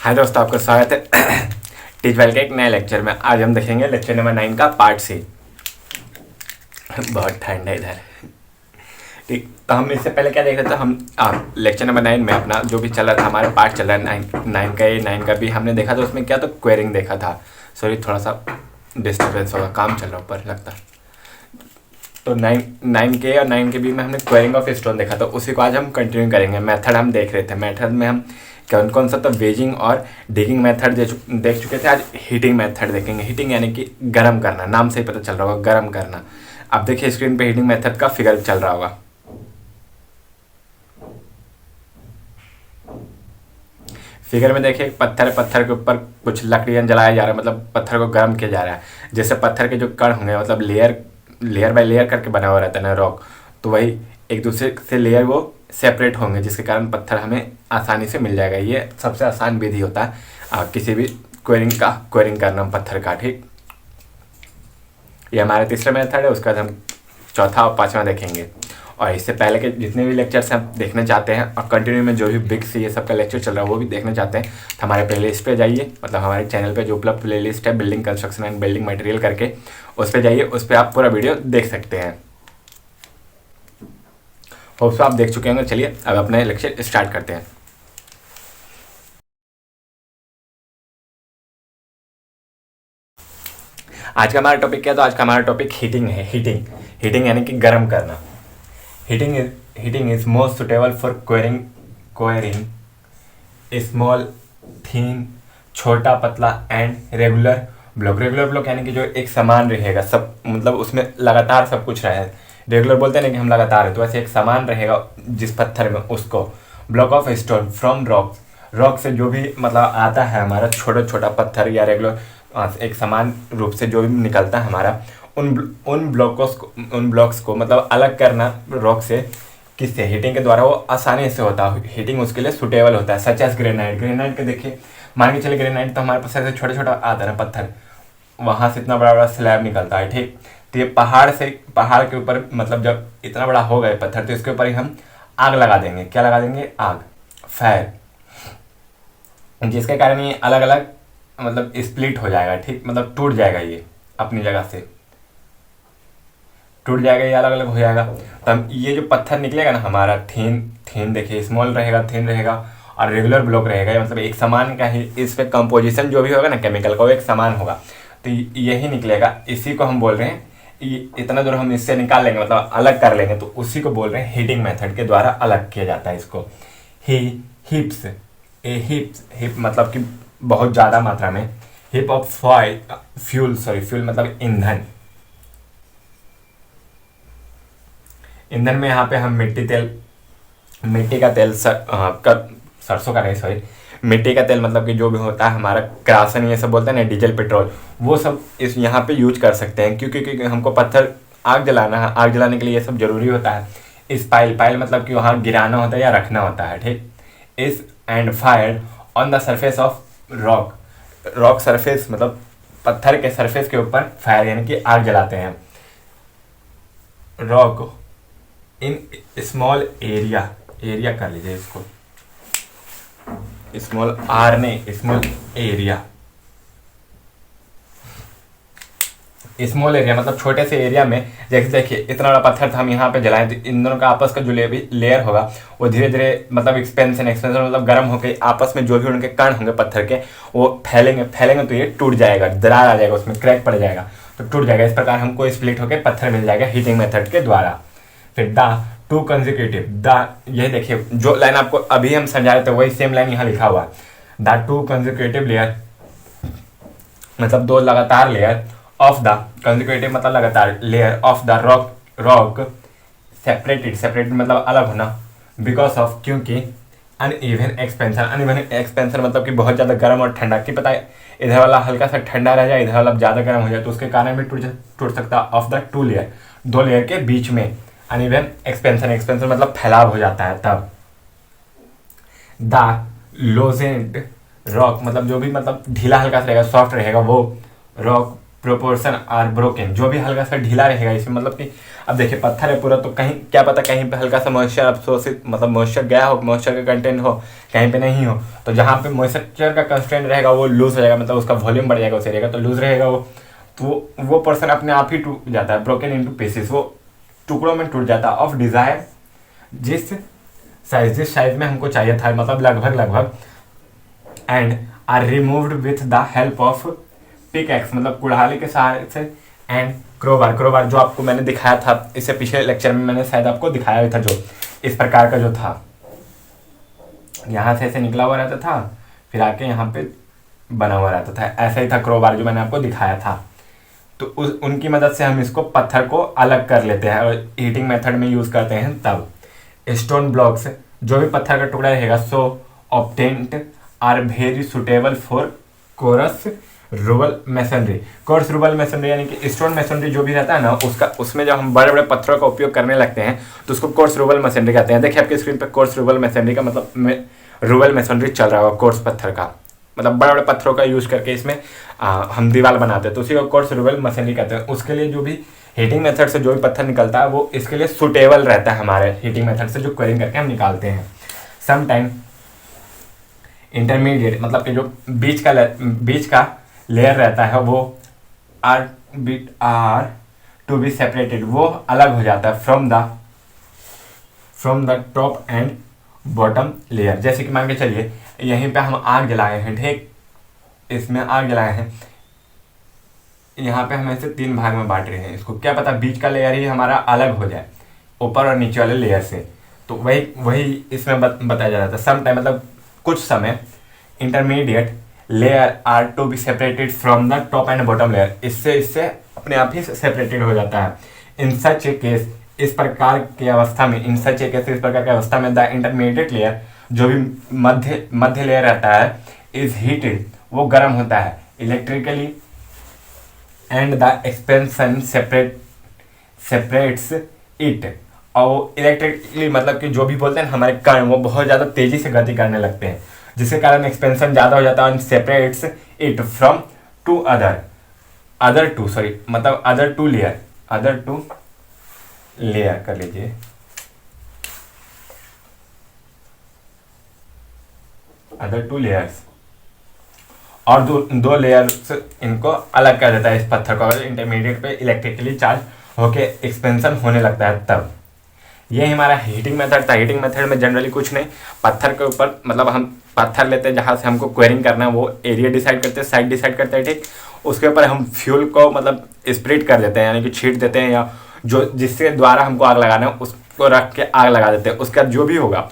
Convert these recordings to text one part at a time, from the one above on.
हाय दोस्तों, आपका स्वागत है टीच वेल के एक नए लेक्चर में। आज हम देखेंगे लेक्चर नंबर 9 का पार्ट सी। बहुत ठंड है इधर। ठीक, तो हम इससे पहले क्या देख रहे थे, हम लेक्चर नंबर 9 में अपना जो भी चल रहा था, हमारा पार्ट चल रहा है 9 का भी हमने देखा था। उसमें क्या तो क्वेरिंग देखा था। सॉरी, थोड़ा सा डिस्टर्बेंस होगा, काम चल रहा ऊपर लगता है। तो 9 के और 9 के बी में हमने क्वेरिंग ऑफ स्टोन देखा, तो उसी को आज हम कंटिन्यू करेंगे। मेथड हम देख रहे थे, मेथड में हम कौन कौन सा तो वेजिंग और डिगिंग मेथड देख चुके थे। आज हीटिंग मेथड देखेंगे। हीटिंग यानी कि गर्म करना, नाम से ही पता चल रहा होगा, गर्म करना। अब देखिए स्क्रीन पे हीटिंग मेथड का फिगर चल रहा होगा। फिगर में देखिए पत्थर के ऊपर कुछ लकड़ियाँ जलाया जा रहा है, मतलब पत्थर को गर्म किया जा रहा है। जैसे पत्थर के जो कण होंगे, मतलब लेयर बाय लेयर करके बना हुआ रहता है ना रॉक, तो वही एक दूसरे से लेयर वो सेपरेट होंगे, जिसके कारण पत्थर हमें आसानी से मिल जाएगा। ये सबसे आसान विधि होता है किसी भी क्वेरिंग करना पत्थर का। ठीक, ये हमारा तीसरा मेथड है। उसके बाद हम चौथा और पांचवा देखेंगे। और इससे पहले के जितने भी लेक्चर्स हम देखना चाहते हैं और कंटिन्यू में जो भी बिग्स ये सब का लेक्चर चल रहा है वो भी देखना चाहते हैं, तो हमारे प्लेलिस्ट पे जाइए। मतलब हमारे चैनल पे जो उपलब्ध प्लेलिस्ट है building construction and building material करके, उस पर जाइए, उस पर आप पूरा वीडियो देख सकते हैं। होप्स आप देख चुके होंगे। चलिए अब अपने लेक्चर स्टार्ट करते हैं। आज का हमारा टॉपिक क्या है? तो आज का हमारा टॉपिक हीटिंग है। हीटिंग यानी कि गर्म करना। Heating is most suitable for quarrying small thin, छोटा पतला एंड रेगुलर ब्लॉक यानी कि जो एक समान रहेगा, सब मतलब उसमें लगातार सब कुछ रहे। रेगुलर बोलते हैं ना कि हम लगातार है, तो वैसे एक समान रहेगा जिस पत्थर में, उसको block of stone from rock से जो भी मतलब आता है हमारा छोटा पत्थर या रेगुलर एक समान रूप से जो भी निकलता है हमारा, उन ब्लॉक्स को मतलब अलग करना रॉक से। किससे? हीटिंग के द्वारा वो आसानी से होता है। हीटिंग उसके लिए सुटेबल होता है। सच एज ग्रेनाइट के देखिए, मान के चले ग्रेनाइट तो हमारे पास ऐसे छोटा आता है ना पत्थर, वहाँ से इतना बड़ा स्लैब निकलता है। ठीक, तो ये पहाड़ के ऊपर मतलब जब इतना बड़ा हो गए पत्थर, तो इसके ऊपर ही हम आग लगा देंगे। क्या लगा देंगे? आग, फायर, जिसके कारण ये अलग अलग मतलब स्प्लिट हो जाएगा। ठीक, मतलब टूट जाएगा, ये अपनी जगह से टूट जाएगा, ये अलग अलग हो जाएगा। तो हम ये जो पत्थर निकलेगा ना हमारा थीन देखिए, स्मॉल रहेगा, थीन रहेगा और रेगुलर ब्लॉक रहेगा, मतलब एक समान का ही इस पे कंपोजिशन जो भी होगा ना केमिकल का, वो एक समान होगा। तो यही निकलेगा, इसी को हम बोल रहे हैं। इतना दूर हम इससे निकाल लेंगे, मतलब अलग कर लेंगे, तो उसी को बोल रहे हैं हीटिंग मेथड के द्वारा अलग किया जाता है इसको। हिप्स मतलब कि बहुत ज़्यादा मात्रा में। हिप ऑफ फ्यूल मतलब ईंधन में यहाँ पे हम मिट्टी का तेल सरसों का नहीं, सॉरी, मिट्टी का तेल मतलब कि जो भी होता है हमारा क्रासन, ये सब बोलते हैं ना, डीजल पेट्रोल, वो सब इस यहाँ पे यूज कर सकते हैं। क्योंकि हमको पत्थर आग जलाना है, आग जलाने के लिए ये सब जरूरी होता है। इस पाइल मतलब कि वहाँ गिराना होता है या रखना होता है। ठीक, इस and fire on the surface of rock surface मतलब पत्थर के सरफेस के ऊपर फायर यानी कि आग जलाते हैं। रॉक इन स्मॉल एरिया कर लीजिए इसको, स्मॉल आर नहीं, स्मॉल एरिया मतलब छोटे से एरिया में। जैसे देखिए इतना बड़ा पत्थर था, हम यहाँ पे जलाएं, तो इन दोनों का आपस का जो लेयर होगा वो धीरे धीरे मतलब एक्सपेंशन मतलब गर्म होकर आपस में जो भी उनके कण होंगे पत्थर के, वो फैलेंगे तो ये टूट जाएगा, दरार आ जाएगा, उसमें क्रैक पड़ जाएगा, तो टूट जाएगा। इस प्रकार हमको स्प्लिट होकर पत्थर मिल जाएगा हीटिंग मेथड के द्वारा। फिर टू कंसेक्यूटिव, ये देखिए जो लाइन आपको अभी हम समझा रहे थे वही सेम लाइन यहाँ लिखा हुआ है। द टू कंसेक्यूटिव लेयर मतलब दो लगातार लेयर ऑफ द कंसेक्यूटिव मतलब लगातार layer of the rock separated मतलब अलग होना, बिकॉज ऑफ क्योंकि अनइवन एक्सपेंशन मतलब कि बहुत ज़्यादा गर्म और ठंडा। कि पता है इधर वाला हल्का सा ठंडा रह जाए, इधर वाला ज़्यादा गर्म हो जाए, तो उसके कारण भी टूट सकता है। ऑफ द दो लेयर के बीच में अनइवन एक्सपेंशन मतलब फैलाव हो जाता है। तब द लोजेंट रॉक मतलब जो भी मतलब ढीला हल्का सा रहेगा, सॉफ्ट रहेगा, वो रॉक प्रोपोर्शन आर ब्रोकन, जो भी हल्का सा ढीला रहेगा इसमें, मतलब कि अब देखिए पत्थर है पूरा, तो कहीं क्या पता कहीं पे हल्का सा मॉइस्चर अब्सोर्सिव, मतलब मॉइस्चर गया हो, मॉइस्चर का कंटेंट हो, कहीं पे नहीं हो, तो जहाँ पे मॉइस्चर का कंस्टेंट रहेगा वो लूज हो जाएगा, मतलब उसका वॉल्यूम बढ़ जाएगा उस एरिया का, तो लूज रहेगा वो, तो वो पोर्सन अपने आप ही टूट जाता है, ब्रोकन इनटू पीसेस, वो टुकड़ों में टूट जाता है ऑफ डिजायर, जिस साइज में हमको चाहिए था, मतलब लगभग, and are removed with the help of pickaxe, मतलब कुल्हाड़ी के सहारे से, एंड क्रोबार जो आपको मैंने दिखाया था, इससे पिछले लेक्चर में मैंने शायद आपको दिखाया भी था, जो इस प्रकार का जो था, यहाँ से ऐसे निकला हुआ रहता था, फिर आके यहाँ पे बना हुआ रहता था, ऐसा ही था क्रोबार जो मैंने आपको दिखाया था। तो उनकी मदद से हम इसको पत्थर को अलग कर लेते हैं और हीटिंग मेथड में यूज़ करते हैं। तब स्टोन ब्लॉक्स, जो भी पत्थर का टुकड़ा रहेगा, so obtained are very suitable for coarse rubble masonry. Coarse rubble masonry यानी कि स्टोन मैसनरी जो भी रहता है ना, उसका उसमें जब हम बड़े बड़े पत्थरों का उपयोग करने लगते हैं तो उसको कोर्स रूबल मैसनरी कहते हैं। देखिए आपके स्क्रीन पर कोर्स रूबल मैसनरी का मतलब रूबल मैसनरी चल रहा होगा, कोर्स पत्थर का, मतलब बड़े बड़े पत्थरों का यूज करके इसमें हम दीवार बनाते हैं, तो उसी को कोर्स रूबल मैसनरी कहते हैं। उसके लिए जो भी हीटिंग मेथड से जो भी पत्थर निकलता है वो इसके लिए सुटेबल रहता है, हमारे हीटिंग मेथड से जो क्वेरिंग करके हम निकालते हैं। समटाइम इंटरमीडिएट, मतलब कि जो बीच का लेयर रहता है वो आर टू बी सेपरेटेड, वो अलग हो जाता है from the top and bottom layer. जैसे कि मान के चलिए यहीं पे हम आग जलाए हैं, ठीक, इसमें आग जलाए हैं, यहाँ पे हम ऐसे 3 भाग में बांट रहे हैं इसको, क्या पता बीच का लेयर ही हमारा अलग हो जाए ऊपर और नीचे वाले लेयर से, तो वही इसमें बताया जा रहा था। सम टाइम मतलब कुछ समय, intermediate layer are to be separated from the top and bottom layer, इससे अपने आप ही सेपरेटेड हो जाता है। इन सच ए केस, इस प्रकार की अवस्था में, इस प्रकार की अवस्था में द इंटरमीडिएट लेयर, जो भी मध्य लेयर रहता है, इज हीटेड, वो गर्म होता है electrically, and the expansion separates it, और इलेक्ट्रिकली मतलब कि जो भी बोलते हैं हमारे कण वो बहुत ज़्यादा तेजी से गति करने लगते हैं, जिसके कारण एक्सपेंशन ज़्यादा हो जाता है, separates it from to other to layer कर लीजिए, अदर टू लेयर्स, और दो लेयर्स इनको अलग कर देता है इस पत्थर को, अगर इंटरमीडिएट पे इलेक्ट्रिकली चार्ज होके एक्सपेंशन होने लगता है तब। ये हमारा हीटिंग मेथड था। हीटिंग मेथड में जनरली कुछ नहीं, पत्थर के ऊपर, मतलब हम पत्थर लेते हैं जहाँ से हमको क्वेरिंग करना है, वो एरिया डिसाइड करते हैं, साइड डिसाइड करते हैं, ठीक, उसके ऊपर हम फ्यूल को मतलब स्प्रिट कर देते हैं, यानी कि छीट देते हैं, या जो जिसके द्वारा हमको आग लगाना है उसको रख के आग लगा देते हैं। उसके बाद जो भी होगा,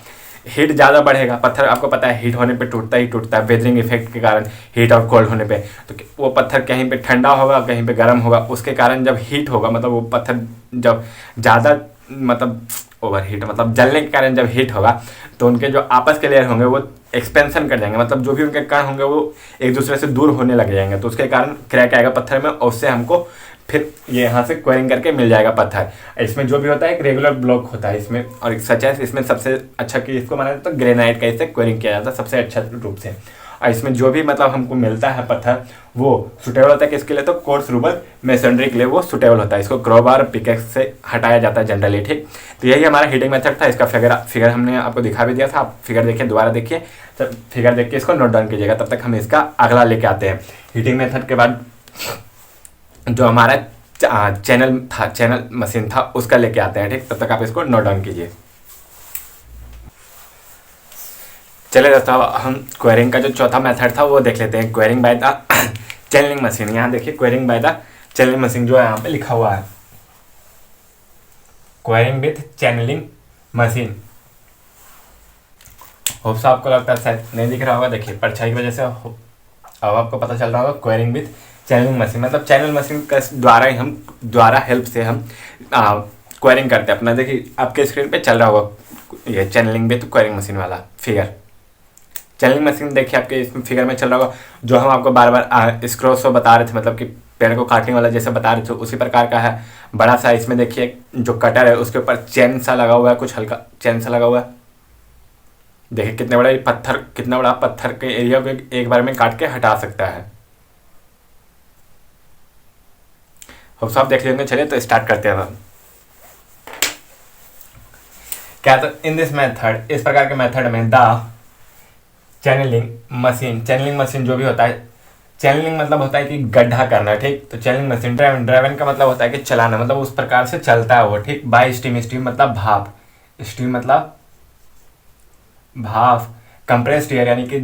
हीट ज़्यादा बढ़ेगा, पत्थर आपको पता है हीट होने पे टूटता है, वेदरिंग इफेक्ट के कारण, हीट और कोल्ड होने पे, तो वो पत्थर कहीं पे ठंडा होगा, कहीं पे गर्म होगा, उसके कारण जब हीट होगा, मतलब वो पत्थर जब ज़्यादा मतलब ओवर हीट, मतलब जलने के कारण जब हीट होगा, तो उनके जो आपस के लेयर होंगे वो एक्सपेंशन कर जाएंगे, मतलब जो भी उनके कण होंगे वो एक दूसरे से दूर होने लग जाएंगे, तो उसके कारण क्रैक आएगा पत्थर में, और उससे हमको फिर ये यहाँ से क्वेरिंग करके मिल जाएगा पत्थर। इसमें जो भी होता है एक रेगुलर ब्लॉक होता है इसमें, और एक सच है इसमें सबसे अच्छा कि इसको माना जाता है ग्रेनाइट का, इससे क्वेरिंग किया जाता है सबसे अच्छा रूप से। और इसमें जो भी मतलब हमको मिलता है पत्थर वो सुटेबल होता है किसके लिए, तो कोर्स रूबल मैसनरी के लिए वो सुटेबल होता है, इसको क्रोबार पिकेक्स से हटाया जाता है जनरली, ठीक। तो यही हमारा हीटिंग मेथड था। इसका फिगर हमने आपको दिखा भी दिया था, आप फिगर देखिए, दोबारा देखिए, तब फिगर देख के इसको नोट डाउन कीजिएगा। तब तक हम इसका अगला लेके आते हैं। हीटिंग मेथड के बाद जो हमारा चैनल मशीन था उसका लेके आते हैं, ठीक। तब तक आप इसको नोट डाउन कीजिए। चले दोस्तों, हम क्वेरिंग का जो चौथा मेथड था वो देख लेते हैं, quarrying by the channeling machine. यहाँ देखिए quarrying by the channeling machine जो है यहाँ पे लिखा हुआ है, quarrying with channeling machine. Hope से आपको लगता है शायद नहीं दिख रहा होगा, देखिए परछाई की वजह से अब आपको पता चल रहा होगा। क्वेरिंग विथ चैनलिंग मशीन मतलब चैनल मशीन का द्वारा हेल्प से हम क्वेरिंग करते हैं अपना। देखिए आपके स्क्रीन पे चल रहा होगा ये चैनलिंग विथ क्वेरिंग मशीन वाला फिगर। चैनलिंग मशीन देखिए आपके इसमें फिगर में चल रहा होगा, जो हम आपको बार बार स्क्रो शो बता रहे थे, मतलब कि पेड़ को काटने वाला जैसे बता रहे थे, उसी प्रकार का है। बड़ा सा इसमें देखिए जो कटर है उसके ऊपर चैन सा लगा हुआ है, कुछ हल्का चैन सा लगा हुआ है। देखिए कितना बड़ा पत्थर के एरिया को एक बार में काट के हटा सकता है। अब सब देख लेंगे, चलिए तो स्टार्ट करते हैं हम। क्या तो इन दिस मेथड, इस प्रकार के मेथड में द चैनलिंग मशीन जो भी होता है, चैनलिंग मतलब होता है कि गड्ढा करना, ठीक। तो चैनलिंग मशीन ड्राइवन का मतलब होता है कि चलाना, मतलब उस प्रकार से चलता है वो, ठीक। बाय स्टीम मतलब भाप, स्टीम मतलब भाप। कंप्रेस्ड एयर यानी कि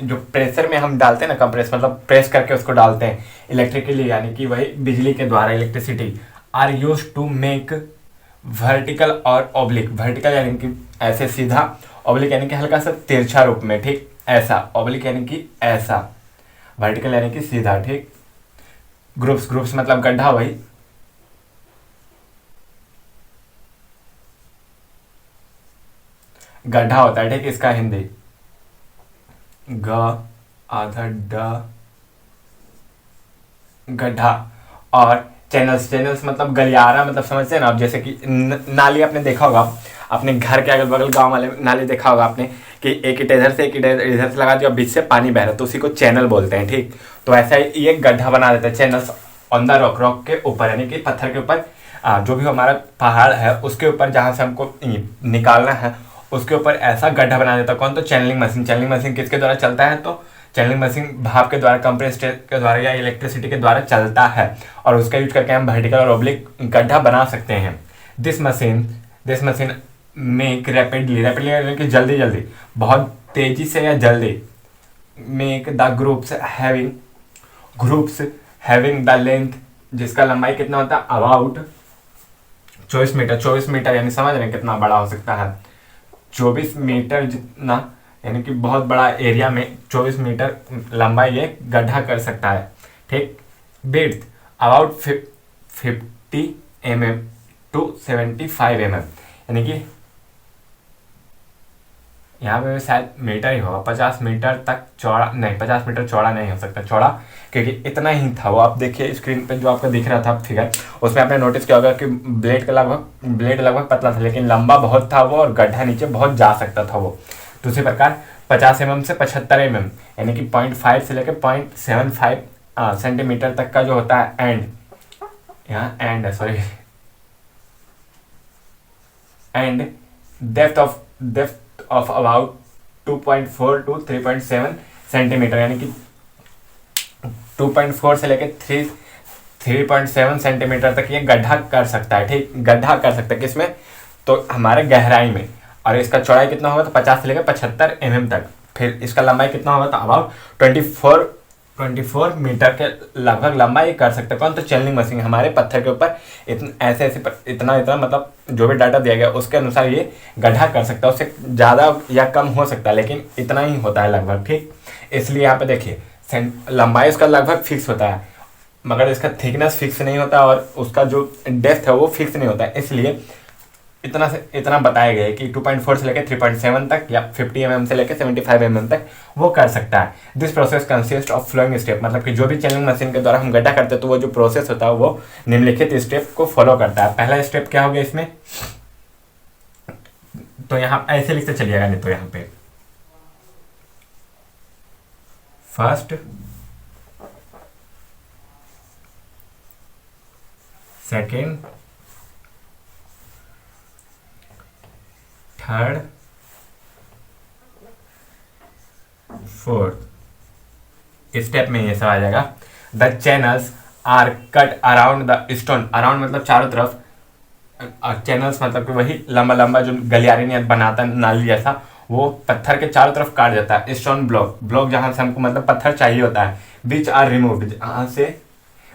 जो प्रेशर में हम डालते हैं ना, कंप्रेस मतलब प्रेस करके उसको डालते हैं। इलेक्ट्रिकली यानी कि वही बिजली के द्वारा, electricity. Are use to make vertical और ऑब्लिक, वर्टिकल यानी कि ऐसे सीधा, ऑब्लिक यानी कि हल्का सा तिरछा रूप में, ठीक। ऐसा, ऑब्लिक यानी कि ऐसा, वर्टिकल यानी कि सीधा, ठीक। ग्रुप्स मतलब गड्ढा, वही। गड्ढा होता है, ठीक। इसका हिंदी ग आधा ड, गड्ढा। और चैनल्स मतलब गलियारा, मतलब समझते हैं ना आप, जैसे कि नाली आपने देखा होगा, अपने घर के अगल बगल गांव वाले नाली देखा होगा आपने कि एक ईंट इधर से एक ईंट इधर से लगा दिया, बीच से पानी बह रहा है, तो उसी को चैनल बोलते हैं, ठीक। तो ऐसा ही ये गड्ढा बना देता है, चैनल्स ऑन द रॉक के ऊपर, यानी कि पत्थर के ऊपर, जो भी हमारा पहाड़ है उसके ऊपर जहाँ से हमको निकालना है उसके ऊपर ऐसा गड्ढा बना देता है। कौन? तो चैनलिंग मशीन किसके द्वारा चलता है? तो चैनलिंग मशीन भाप के द्वारा, कंप्रेस्ड एयर के द्वारा या इलेक्ट्रिसिटी के द्वारा चलता है, और उसका यूज करके हम वर्टिकल और ऑब्लिक गड्ढा बना सकते हैं। दिस मशीन मेक रैपिडली यानी कि जल्दी, बहुत तेजी से या जल्दी, make the groups having the length, जिसका लंबाई कितना होता है? अबाउट 24 मीटर, यानी समझ रहे हैं कितना बड़ा हो सकता है, 24 मीटर जितना, यानी कि बहुत बड़ा एरिया में 24 मीटर लंबाई ये गड्ढा कर सकता है, ठीक। Width about 50 mm to 75 mm, यानी कि यहाँ पे शायद मीटर ही होगा, 50 मीटर तक चौड़ा नहीं, 50 मीटर चौड़ा नहीं हो सकता, चौड़ा क्योंकि इतना ही था वो। आप देखिए स्क्रीन पे जो आपको दिख रहा था फिगर, उसमें आपने नोटिस किया होगा कि ब्लेड लगभग पतला था, लेकिन लंबा बहुत था वो, और गड्ढा नीचे बहुत जा सकता था वो। दूसरी प्रकार 50 mm से 75 mm, यानी कि 0.5 से लेकर 0.75 सेंटीमीटर तक का जो होता है एंड, यहाँ एंड है, sorry, and depth of about 2.4 to 3.7 centimetre, यानी कि 2.4 से लेकर 3.7 सेंटीमीटर तक ये गड्ढा कर सकता है, ठीक। गड्ढा कर सकता है किसमें? तो हमारे गहराई में। और इसका चौड़ाई कितना होगा? तो 50 से लेकर 75 mm तक। फिर इसका लंबाई कितना होगा? तो अबाउट 24 मीटर के लगभग लंबाई कर सकते हैं। कौन? तो चैनलिंग मशीन हमारे पत्थर के ऊपर इतना मतलब जो भी डाटा दिया गया उसके अनुसार ये गड्ढा कर सकता है। उससे ज़्यादा या कम हो सकता है, लेकिन इतना ही होता है लगभग, ठीक। इसलिए यहाँ पे देखिए लंबाई उसका लगभग फिक्स होता है, मगर इसका थिकनेस फिक्स नहीं होता, और उसका जो डेप्थ है वो फिक्स नहीं होता है। इसलिए इतना से इतना बताया गया है कि 2.4 से लेकर 3.7 तक या 50 mm से लेकर 75 mm तक वो कर सकता है। This process consist of flowing step, मतलब कि जो भी चैनलिंग मशीन के द्वारा हम गड्ढा करते हैं तो वो जो प्रोसेस होता है वो निम्नलिखित स्टेप को फॉलो करता है। पहला स्टेप क्या हो गया इसमें? तो यहाँ ऐसे लिखते चलिएगा, नहीं तो यहाँ पे first, second, third, fourth step में ये सब आ जाएगा। The channels are cut around the stone, around मतलब चारों तरफ, चैनल्स मतलब कि वही लंबा जो गलियारे बनाता है नाली जैसा, वो पत्थर के चारों तरफ काट जाता है। स्टोन ब्लॉक जहां से हमको मतलब पत्थर चाहिए होता है, विच आर रिमूव्ड, जहां से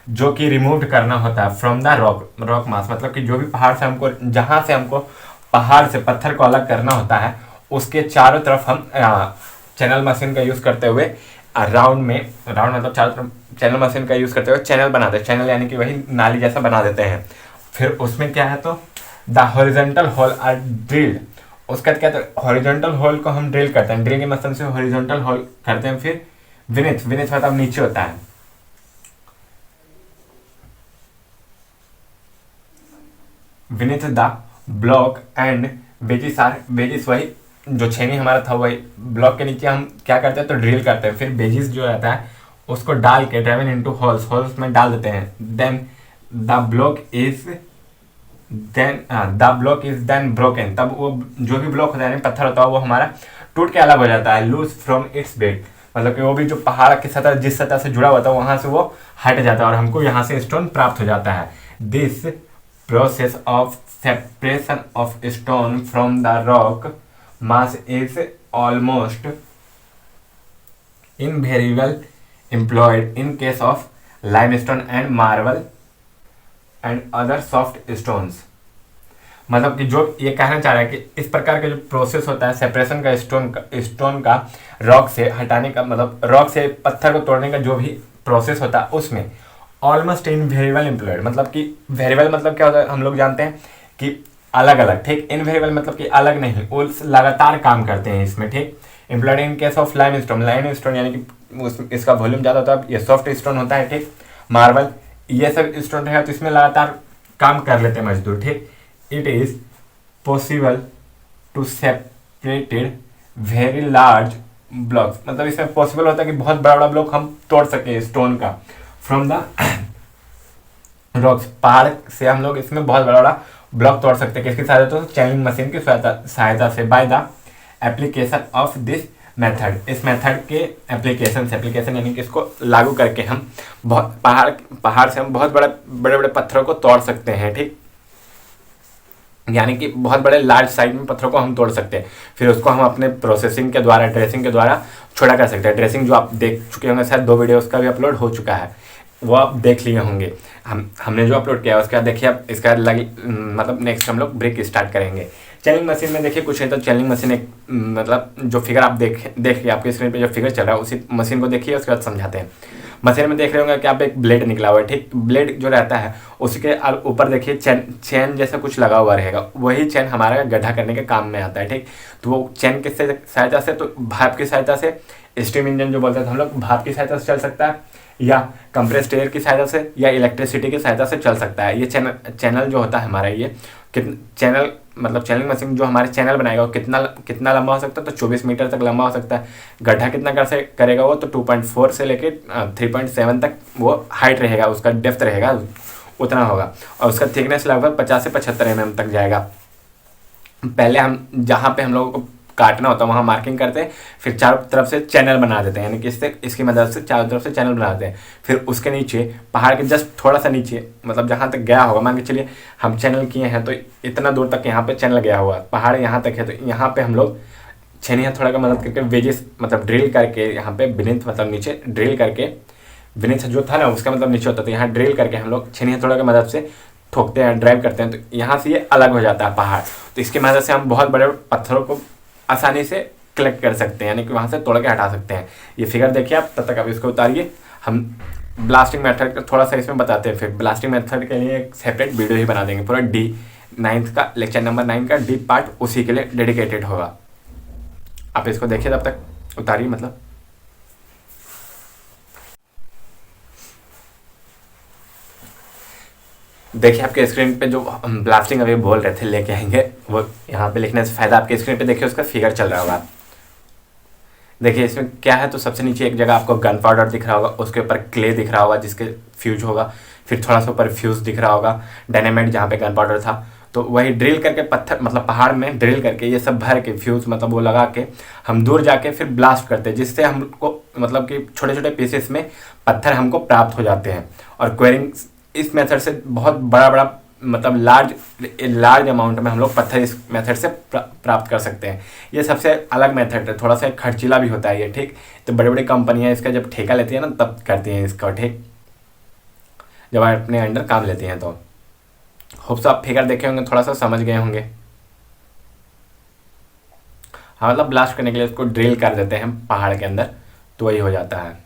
जो कि रिमूव करना होता है, फ्रॉम द रॉक मास, मतलब कि जो भी पहाड़ से हमको, जहां से हमको पहाड़ से पत्थर को अलग करना होता है, उसके चारों तरफ हम चैनल मशीन का यूज करते हुए राउंड मतलब चारों तरफ चैनल मशीन का यूज करते हुए चैनल बनाते हैं। चैनल यानी कि वही नाली जैसा बना देते हैं। फिर उसमें क्या है? तो the horizontal hole are drilled, उसका क्या? तो हॉरिजॉन्टल होल को हम ड्रिल करते हैं, ड्रिल के मशीन से हॉरिजॉन्टल होल करते हैं। फिर विनिथ मतलब नीचे होता है, विनिथ द ब्लॉक एंड बेजिस वही जो छेनी हमारा था, वही ब्लॉक के नीचे हम क्या करते हैं? तो ड्रिल करते हैं। फिर बेजिस जो रहता है उसको डाल के ड्राइवन इनटू होल्स में डाल देते हैं। Then the block is then broken, तब वो जो भी ब्लॉक होता है यानी पत्थर होता है वो हमारा टूट के अलग हो जाता है, लूज फ्रॉम इट्स बेड, मतलब कि वो भी जो पहाड़ की सतह जिस सतह से जुड़ा हुआ था वहां से वो हट जाता है और हमको यहाँ से स्टोन प्राप्त हो जाता है। This process of separation of stone from the rock mass is almost invariable employed in case of limestone and marble and other soft stones। मतलब कि जो ये कहना चाह रहा है कि इस प्रकार का जो प्रोसेस होता है सेपरेशन का स्टोन का रॉक से हटाने का, मतलब रॉक से पत्थर को तोड़ने का जो भी प्रोसेस होता है उसमें ऑलमोस्ट इनवेरिएबल एम्प्लॉयड, मतलब कि वेरिएबल मतलब क्या होता है हम लोग जानते हैं कि अलग अलग, ठीक। इनवेरिएबल मतलब कि अलग नहीं, वो लगातार काम करते हैं इसमें, ठीक। Employed in case of limestone, limestone यानी कि इसका वॉल्यूम ज़्यादा होता है, ये सॉफ्ट स्टोन होता है, ठीक। मार्बल ये सब स्टोन है तो इसमें लगातार काम कर लेते हैं मजदूर, ठीक। It is possible to separated very large blocks, मतलब इसमें पॉसिबल होता है कि बहुत बड़ा बड़ा ब्लॉक हम तोड़ सके स्टोन का फ्रॉम द रॉक्स, पहाड़ से हम लोग इसमें बहुत बड़ा बड़ा ब्लॉक तोड़ सकते हैं। किसकी सहायता से? चैनलिंग मशीन की सहायता से, by the application of this method, इस मेथड के एप्लीकेशन यानी कि इसको लागू करके हम बहुत पहाड़ से हम बहुत बड़े बड़े पत्थरों को तोड़ सकते हैं, ठीक। यानी कि बहुत बड़े लार्ज साइज में पत्थरों को हम तोड़ सकते हैं, फिर उसको हम अपने प्रोसेसिंग के द्वारा, ड्रेसिंग के द्वारा छोटा कर सकते हैं। ड्रेसिंग जो आप देख चुके होंगे, शायद 2 वीडियो उसका भी अपलोड हो चुका है, वो आप देख लिए होंगे। हमने जो अपलोड किया है उसका देखिए आप, इसका मतलब नेक्स्ट हम लोग ब्रेक स्टार्ट करेंगे। चैनलिंग मशीन में देखिए कुछ है तो चैनलिंग मशीन एक मतलब जो फिगर आप देखिए आपके स्क्रीन पे जो फिगर चल रहा है उसी मशीन को देखिए, उसके बाद समझाते हैं। मशीन में देख रहे होंगे कि आप एक ब्लेड निकला हुआ है, ठीक। ब्लेड जो रहता है उसके ऊपर देखिए चैन जैसा कुछ लगा हुआ रहेगा, वही चैन हमारा गड्ढा करने के काम में आता है, ठीक। तो वो चैन किससे सहायता से? तो भाप की सहायता से, स्टीम इंजन जो बोलते हैं हम लोग, भाप की सहायता से चल सकता है, या कंप्रेस्ड एयर की सहायता से, या इलेक्ट्रिसिटी की सहायता से चल सकता है। ये चैनल जो होता है हमारा, ये चैनल मतलब चैनलिंग मशीन जो हमारे चैनल बनाएगा वो कितना लंबा हो सकता है? तो 24 मीटर तक लंबा हो सकता है। गड्ढा कितना करेगा वो? तो 2.4 से लेके 3.7 तक वो हाइट रहेगा, उसका डेप्थ रहेगा उतना होगा, और उसका थिकनेस लगभग 50 से 75 mm तक जाएगा। पहले हम जहाँ पे हम लोगों को काटना होता है वहाँ मार्किंग करते हैं, फिर चारों तरफ से चैनल बना देते हैं, यानी कि इसकी मदद से चारों तरफ से चैनल बना देते हैं। फिर उसके नीचे पहाड़ के जस्ट थोड़ा सा नीचे, मतलब जहाँ तक गया होगा, मान के चलिए हम चैनल किए हैं तो इतना दूर तक यहाँ पे चैनल गया हुआ, पहाड़ यहाँ तक है, तो यहाँ पे हम लोग छेनी हथौड़ा का मदद करके वेजेस मतलब ड्रिल करके यहाँ पे बिनीथ मतलब नीचे ड्रिल करके, बिनीथ जो था ना उसका मतलब नीचे होता, तो यहाँ ड्रिल करके हम लोग छेनी हथौड़ा की मदद से ठोकते हैं, ड्राइव करते हैं, तो यहाँ से ये अलग हो जाता है पहाड़। तो इसकी मदद से हम बहुत बड़े पत्थरों को आसानी से कलेक्ट कर सकते हैं, यानी कि वहाँ से तोड़ के हटा सकते हैं। ये फिगर देखिए आप, तब तक आप इसको उतारिए, हम ब्लास्टिंग मेथड थोड़ा सा इसमें बताते हैं, फिर ब्लास्टिंग मेथड के लिए एक सेपरेट वीडियो ही बना देंगे, पूरा D9 का लेक्चर नंबर 9 का D पार्ट उसी के लिए डेडिकेटेड होगा। आप इसको देखिए, तब तक उतारिए। मतलब देखिए आपके स्क्रीन पे जो हम ब्लास्टिंग अभी बोल रहे थे लेके आएंगे, वो यहाँ पे लिखने से फ़ायदा, आपके स्क्रीन पे देखिए उसका फिगर चल रहा होगा। देखिए इसमें क्या है, तो सबसे नीचे एक जगह आपको गन पाउडर दिख रहा होगा, उसके ऊपर क्ले दिख रहा होगा जिसके फ्यूज होगा, फिर थोड़ा सा ऊपर फ्यूज दिख रहा होगा, डायनामाइट जहाँ पे गन पाउडर था, तो वही ड्रिल करके पत्थर मतलब पहाड़ में ड्रिल करके ये सब भर के फ्यूज मतलब वो लगा के हम दूर जाके फिर ब्लास्ट करते हैं, जिससे हमको मतलब कि छोटे छोटे पीसेस में पत्थर हमको प्राप्त हो जाते हैं। और क्वेरिंग इस मेथड से बहुत बड़ा मतलब लार्ज अमाउंट में हम लोग पत्थर इस मेथड से प्राप्त कर सकते हैं। ये सबसे अलग मेथड है, थोड़ा सा खर्चीला भी होता है ये, ठीक। तो बड़ी बड़ी कंपनियां इसका जब ठेका लेती है ना तब करती हैं इसका, ठीक, जब अपने अंडर काम लेती हैं। तो होप्स आप फिगर देखे होंगे, थोड़ा सा समझ गए होंगे। हाँ, मतलब ब्लास्ट करने के लिए इसको ड्रिल कर देते हैं पहाड़ के अंदर, तो वही हो जाता है।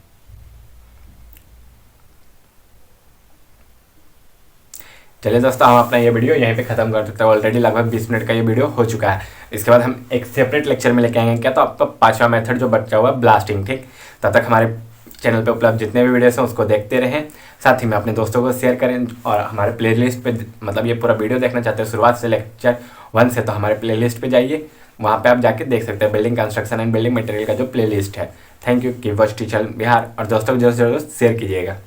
चलिए दोस्तों, हम अपना ये वीडियो यहीं पे ख़त्म कर देते हैं। ऑलरेडी लगभग 20 मिनट का ये वीडियो हो चुका है। इसके बाद हम एक सेपरेट लेक्चर में लेके आएंगे क्या, तो आपका 5वां मेथड जो बचा हुआ है ब्लास्टिंग, ठीक। तब तक हमारे चैनल पे उपलब्ध जितने भी वीडियोस हैं उसको देखते रहें, साथ ही में अपने दोस्तों को शेयर करें। और हमारे प्लेलिस्ट पे मतलब ये पूरा वीडियो देखना चाहते हैं शुरुआत से लेक्चर 1 से, तो हमारे प्लेलिस्ट पे जाइए, वहाँ पे आप जाके देख सकते हैं building construction and building material का जो प्लेलिस्ट है। Thank you, keep watch teacher Bihar, और दोस्तों को जरूर शेयर कीजिएगा।